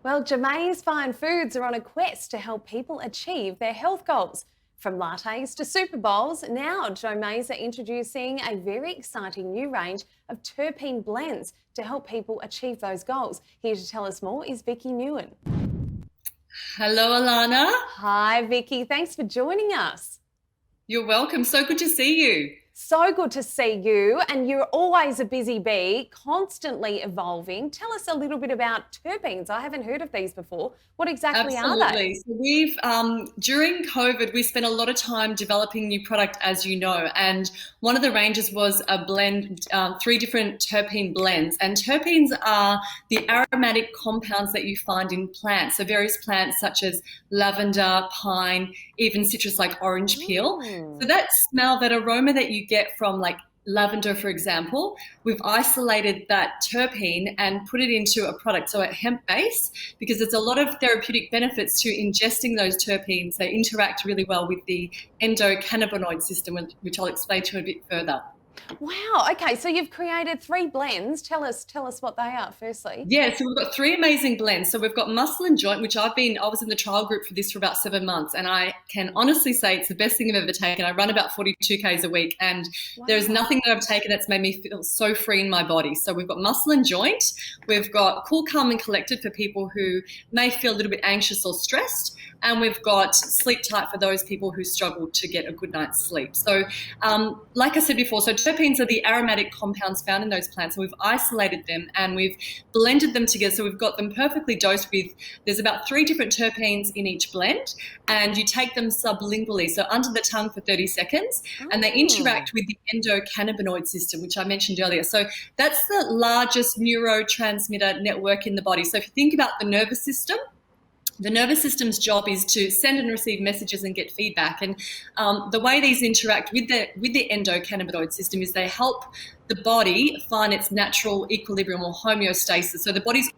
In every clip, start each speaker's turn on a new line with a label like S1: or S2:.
S1: Well, Jomeis Fine Foods are on a quest to help people achieve their health goals. From lattes to Super Bowls, now Jomeis are introducing a very exciting new range of terpene blends to help people achieve those goals. Here to tell us more is Vicki Nguyen.
S2: Hello, Alana.
S1: Hi, Vicki. Thanks for joining us.
S2: You're welcome. So good to see you.
S1: So good to see you, and you're always a busy bee, constantly evolving. Tell us a little bit about terpenes. I haven't heard of these before. What exactly are they?
S2: Absolutely. So during COVID, we spent a lot of time developing new product, as you know, and one of the ranges was a blend, three different terpene blends. And terpenes are the aromatic compounds that you find in plants. So various plants such as lavender, pine, even citrus like orange peel. So
S1: Mm.
S2: that smell, that aroma that you get from like lavender, for example, we've isolated that terpene and put it into a product, so a hemp base, because there's a lot of therapeutic benefits to ingesting those terpenes. They interact really well with the endocannabinoid system, which I'll explain to you a bit further.
S1: Wow. Okay, so you've created three blends. Tell us what they are, firstly.
S2: Yeah, so we've got three amazing blends. So we've got muscle and joint, which I was in the trial group for this for about 7 months. And I can honestly say it's the best thing I've ever taken. I run about 42 Ks a week, and there's
S1: Wow.
S2: nothing that I've taken that's made me feel so free in my body. So we've got muscle and joint. We've got cool, calm, and collected for people who may feel a little bit anxious or stressed. And we've got sleep tight for those people who struggle to get a good night's sleep. So, like I said before, so terpenes are the aromatic compounds found in those plants, and we've isolated them and we've blended them together. So we've got them perfectly dosed with, there's about three different terpenes in each blend, and you take them sublingually, so under the tongue for 30 seconds, and they
S1: Oh.
S2: interact with the endocannabinoid system, which I mentioned earlier. So that's the largest neurotransmitter network in the body. So if you think about the nervous system's job is to send and receive messages and get feedback. And the way these interact with the endocannabinoid system is they help the body find its natural equilibrium or homeostasis. So the body's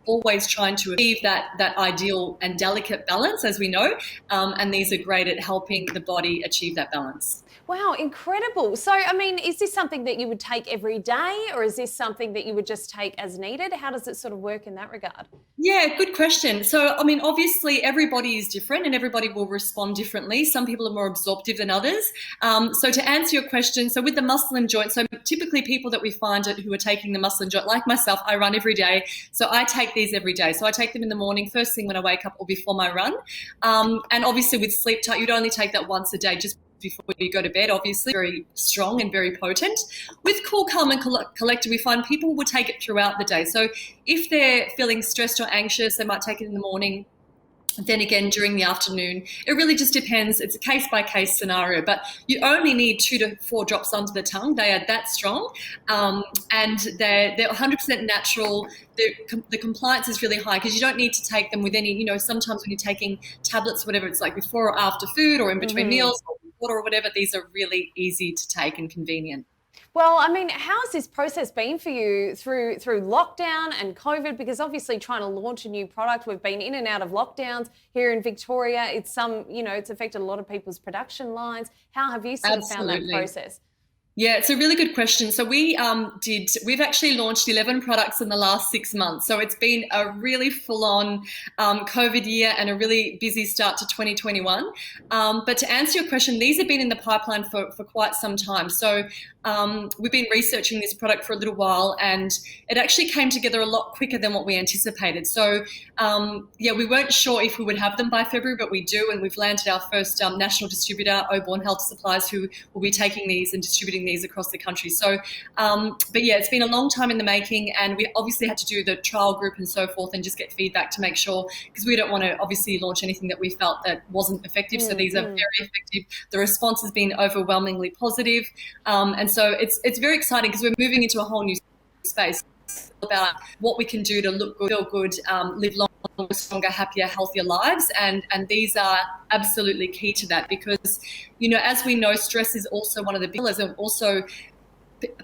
S2: always trying to achieve that ideal and delicate balance, as we know, and these are great at helping the body achieve that balance.
S1: Wow, incredible. So, I mean, is this something that you would take every day, or is this something that you would just take as needed? How does it sort of work in that regard?
S2: Yeah, good question. So, I mean, obviously, everybody is different and everybody will respond differently. Some people are more absorptive than others. So, to answer your question, so with the muscle and joint, so typically people that we find who are taking the muscle and joint, like myself, I run every day. So, I take these every day. So, I take them in the morning, first thing when I wake up or before my run. And obviously, with sleep tight, you'd only take that once a day, just before you go to bed, obviously, very strong and very potent. With Cool, Calm and Collected, we find people will take it throughout the day. So if they're feeling stressed or anxious, they might take it in the morning, then again during the afternoon. It really just depends. It's a case by case scenario, but you only need 2 to 4 drops under the tongue. They are that strong, and they're 100% natural. The compliance is really high because you don't need to take them with any, sometimes when you're taking tablets, whatever, it's like before or after food or in between
S1: Hmm.
S2: meals or water or whatever. These are really easy to take and convenient.
S1: Well, I mean, how's this process been for you through lockdown and COVID? Because obviously, trying to launch a new product, we've been in and out of lockdowns here in Victoria. It's affected a lot of people's production lines. How have you sort of found that
S2: Absolutely.
S1: process?
S2: Yeah, it's a really good question. So we've actually launched 11 products in the last 6 months. So it's been a really full-on COVID year and a really busy start to 2021. But to answer your question, these have been in the pipeline for quite some time. So we've been researching this product for a little while, and it actually came together a lot quicker than what we anticipated. So yeah, we weren't sure if we would have them by February, but we do, and we've landed our first national distributor, Auburn Health Supplies, who will be taking these and distributing these across the country. So, but yeah, it's been a long time in the making, and we obviously had to do the trial group and so forth, and just get feedback to make sure, because we don't want to obviously launch anything that we felt that wasn't effective. So these are
S1: Mm-hmm.
S2: very effective. The response has been overwhelmingly positive, and so it's very exciting because we're moving into a whole new space about what we can do to look good, feel good, live longer, stronger, happier, healthier lives, and these are absolutely key to that because, as we know, stress is also one of the big pillars, and also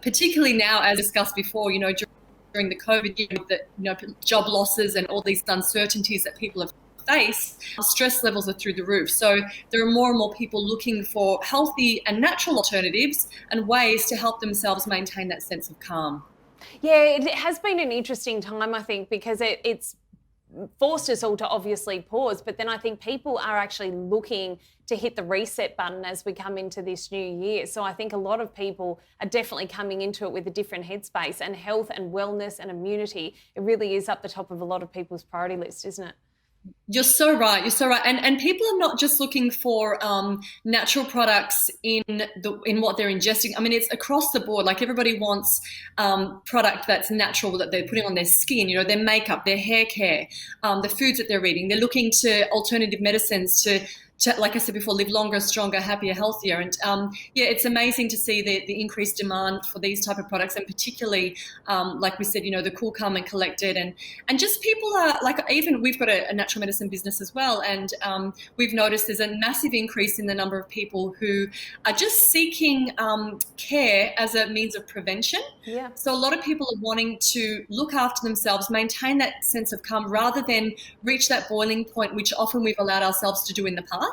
S2: particularly now, as discussed before, during the COVID year, that job losses and all these uncertainties that people have faced, stress levels are through the roof. So there are more and more people looking for healthy and natural alternatives and ways to help themselves maintain that sense of calm.
S1: Yeah, it has been an interesting time, I think, because it's forced us all to obviously pause, but then I think people are actually looking to hit the reset button as we come into this new year. So I think a lot of people are definitely coming into it with a different headspace, and health and wellness and immunity, it really is up the top of a lot of people's priority list, isn't it?
S2: You're so right. You're so right. And people are not just looking for natural products in what they're ingesting. I mean, it's across the board. Like everybody wants product that's natural that they're putting on their skin. You know, their makeup, their hair care, the foods that they're eating. They're looking to alternative medicines to, like I said before, live longer, stronger, happier, healthier. And yeah, it's amazing to see the increased demand for these type of products, and particularly, like we said, you know, the cool, calm, and collected, and just people are like, even we've got a natural medicine business as well, and we've noticed there's a massive increase in the number of people who are just seeking care as a means of prevention.
S1: Yeah.
S2: So a lot of people are wanting to look after themselves, maintain that sense of calm, rather than reach that boiling point, which often we've allowed ourselves to do in the past.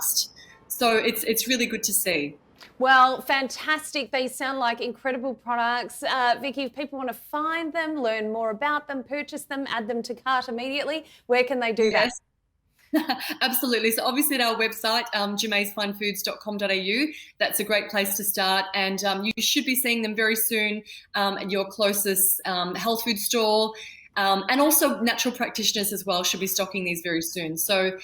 S2: So it's really good to see.
S1: Well, fantastic. These sound like incredible products. Vicki, if people want to find them, learn more about them, purchase them, add them to cart immediately, where can they do that?
S2: Absolutely. So obviously at our website, jomeisfinefoods.com.au, that's a great place to start. And you should be seeing them very soon at your closest health food store. And also natural practitioners as well should be stocking these very soon. So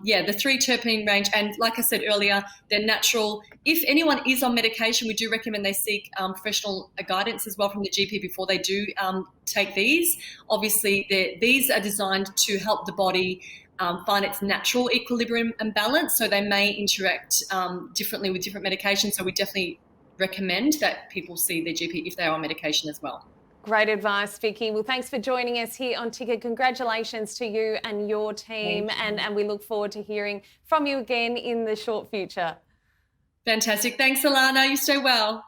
S2: yeah, the 3 terpene range, and like I said earlier, they're natural. If anyone is on medication, we do recommend they seek professional guidance as well from the GP before they do take these. Obviously, these are designed to help the body find its natural equilibrium and balance, so they may interact differently with different medications. So we definitely recommend that people see their GP if they are on medication as well.
S1: Great advice, Vicki. Well, thanks for joining us here on Ticker. Congratulations to you and your team, and we look forward to hearing from you again in the short future.
S2: Fantastic. Thanks, Alana. You stay well.